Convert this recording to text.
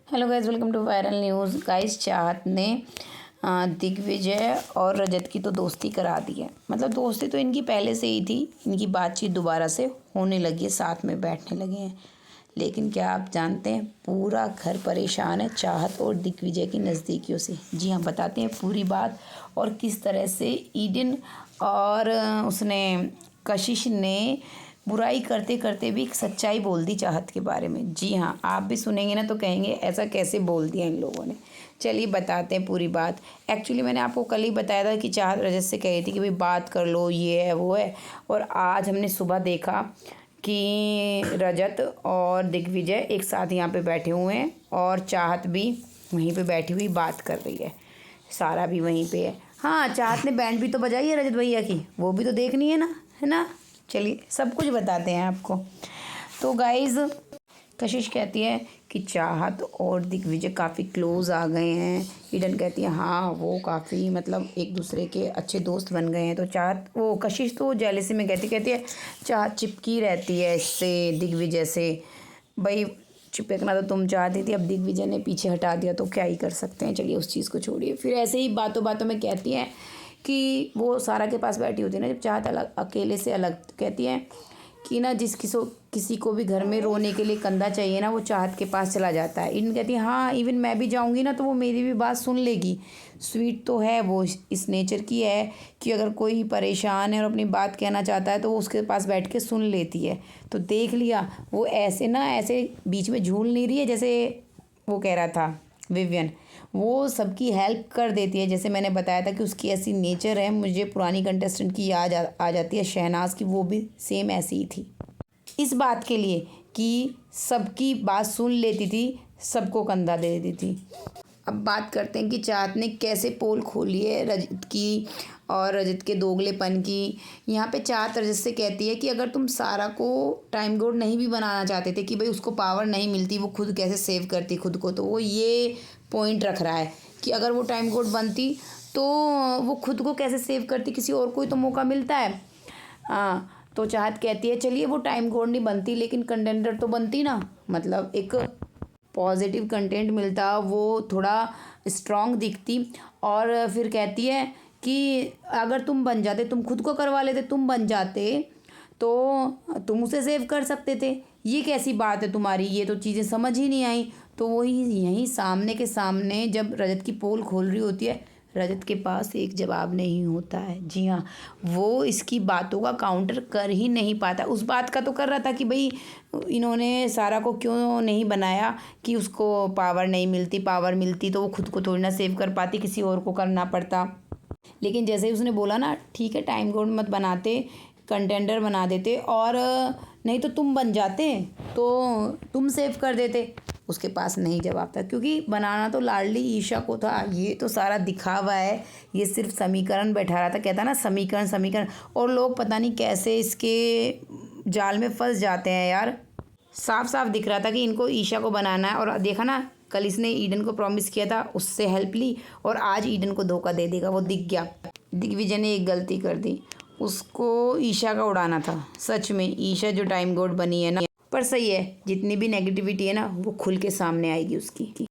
Hello guys, welcome to viral news. Guys, Chahat ने दिग्विजय और रजत की तो दोस्ती करा दी है। मतलब दोस्ती तो इनकी पहले से ही थी, इनकी बातचीत दोबारा से होने लगी है, साथ में बैठने लगे हैं। लेकिन क्या आप जानते हैं, पूरा घर परेशान है चाहत और दिग्विजय की नज़दीकियों से। जी हाँ, बताते हैं पूरी बात और किस तरह से ईडन और उसने कशिश ने बुराई करते करते भी एक सच्चाई बोल दी चाहत के बारे में। जी हाँ, आप भी सुनेंगे ना तो कहेंगे ऐसा कैसे बोल दिया इन लोगों ने। चलिए बताते हैं पूरी बात। एक्चुअली मैंने आपको कल ही बताया था कि चाहत रजत से कह रही थी कि भाई बात कर लो, ये है वो है। और आज हमने सुबह देखा कि रजत और दिग्विजय एक साथ यहाँ पे बैठे हुए हैं और चाहत भी वहीं पे बैठी हुई बात कर रही है। सारा भी वहीं पे है। हाँ, चाहत ने बैंड भी तो बजाई है रजत भैया की, वो भी तो देखनी है ना। चलिए सब कुछ बताते हैं आपको। तो गाइज़, कशिश कहती है कि चाहत और दिग्विजय काफ़ी क्लोज़ आ गए हैं। ईडन कहती है हाँ, वो काफ़ी मतलब एक दूसरे के अच्छे दोस्त बन गए हैं। तो चाहत वो कशिश तो जेलसी में कहती है चाहत चिपकी रहती है इससे, दिग्विजय से। भाई चिपकना तो तुम चाहती थी, अब दिग्विजय ने पीछे हटा दिया तो क्या ही कर सकते हैं। चलिए उस चीज़ को छोड़िए। फिर ऐसे ही बातों बातों में कहती हैं कि वो सारा के पास बैठी होती है ना, जब चाहत अलग अकेले से अलग, कहती हैं कि ना किसी को भी घर में रोने के लिए कंधा चाहिए ना, वो चाहत के पास चला जाता है। इन कहती है हाँ, इवन मैं भी जाऊंगी ना तो वो मेरी भी बात सुन लेगी। स्वीट तो है वो, इस नेचर की है कि अगर कोई परेशान है और अपनी बात कहना चाहता है तो वो उसके पास बैठ के सुन लेती है। तो देख लिया, वो ऐसे बीच में झूल नहीं रही है जैसे वो कह रहा था विवियन। वो सबकी हेल्प कर देती है। जैसे मैंने बताया था कि उसकी ऐसी नेचर है, मुझे पुरानी कंटेस्टेंट की याद आ जाती है, शहनाज की, वो भी सेम ऐसी ही थी। इस बात के लिए कि सबकी बात सुन लेती थी, सबको कंधा दे देती थी। अब बात करते हैं कि चाहत ने कैसे पोल खोली है रजत की और रजत के दोगलेपन की। यहाँ पे चाहत रजत से कहती है कि अगर तुम सारा को टाइम गोड नहीं भी बनाना चाहते थे कि भाई उसको पावर नहीं मिलती, वो खुद कैसे सेव करती खुद को, तो वो ये पॉइंट रख रहा है कि अगर वो टाइम गोड बनती तो वो खुद को कैसे सेव करती, किसी और को ही तो मौका मिलता है। हाँ, तो चाहत कहती है चलिए वो टाइम कोड नहीं बनती लेकिन कंटेंडर तो बनती ना, मतलब एक पॉजिटिव कंटेंट मिलता, वो थोड़ा स्ट्रांग दिखती। और फिर कहती है कि अगर तुम बन जाते, तुम खुद को करवा लेते, तुम बन जाते तो तुम उसे सेव कर सकते थे। ये कैसी बात है तुम्हारी, ये तो चीज़ें समझ ही नहीं आई। तो वही यहीं सामने के सामने जब रजत की पोल खोल रही होती है, रजत के पास एक जवाब नहीं होता है। जी हाँ, वो इसकी बातों का काउंटर कर ही नहीं पाता। उस बात का तो कर रहा था कि भाई इन्होंने सारा को क्यों नहीं बनाया कि उसको पावर नहीं मिलती, पावर मिलती तो वो खुद को थोड़ी ना सेव कर पाती, किसी और को करना पड़ता। लेकिन जैसे ही उसने बोला ना ठीक है टाइम कोड मत बनाते, कंटेंडर बना देते और नहीं तो तुम बन जाते तो तुम सेव कर देते, उसके पास नहीं जवाब था। क्योंकि बनाना तो लाडली ईशा को था। ये तो सारा दिखावा है, ये सिर्फ समीकरण बैठा रहा था, कहता ना समीकरण समीकरण। और लोग पता नहीं कैसे इसके जाल में फंस जाते हैं यार। साफ साफ दिख रहा था कि इनको ईशा को बनाना है। और देखा ना, कल इसने ईडन को प्रॉमिस किया था, उससे हेल्प ली और आज ईडन को धोखा दे देगा, वो दिख गया। दिग्विजय ने एक गलती कर दी, उसको ईशा का उड़ाना था। सच में ईशा जो टाइम गॉड बनी है ना, पर सही है, जितनी भी नेगेटिविटी है ना वो खुल के सामने आएगी उसकी।